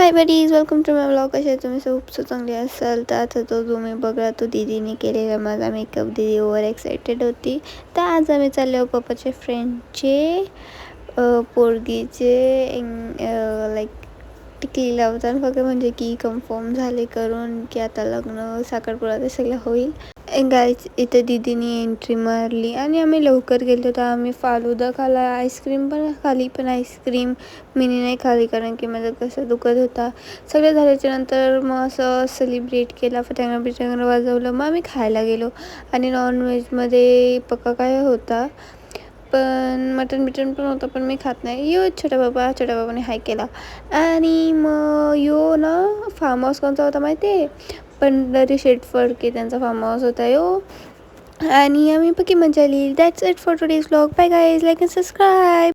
High buddies, welcome to my blog. कसे तुम्ही खूप चांगले असाल. तर आता तो तुम्ही बघा, तो दीदीने केलेला माझा मेकअप. दीदी ओव्हर एक्सायटेड होती. तर आज आम्ही चाललो पप्पाच्या फ्रेंडचे पोरगीचे लाईक टिकली लावताना फक्त, म्हणजे की कन्फर्म झाले करून की आता लग्न साखरपुडा ते सगळं होईल. गाईच इथे दीदीने एंट्री मारली आणि आम्ही लवकर गेलो. तर आम्ही फालुदा खाला, आईस्क्रीम पण खाली. पण आईस्क्रीम मिनी नाही खाली, कारण की माझं कसं दुखत होता. सगळं झाल्याच्या नंतर मग असं सेलिब्रेट केला, फटांगण वाजवलं. मग आम्ही खायला गेलो. आणि नॉनव्हेजमध्ये पक्का काय होता, पण मटन पण होतं, पण मी खात नाही. छोट्या बाबाने हाय केला. आणि मग ना फार्म हाऊस कोणता होता माहिती आहे? पंढरी शेटफडके त्यांचा फार्म हाऊस होता आणि आम्ही पक्की मजा आली. That's it for today's vlog. Bye guys, like and subscribe.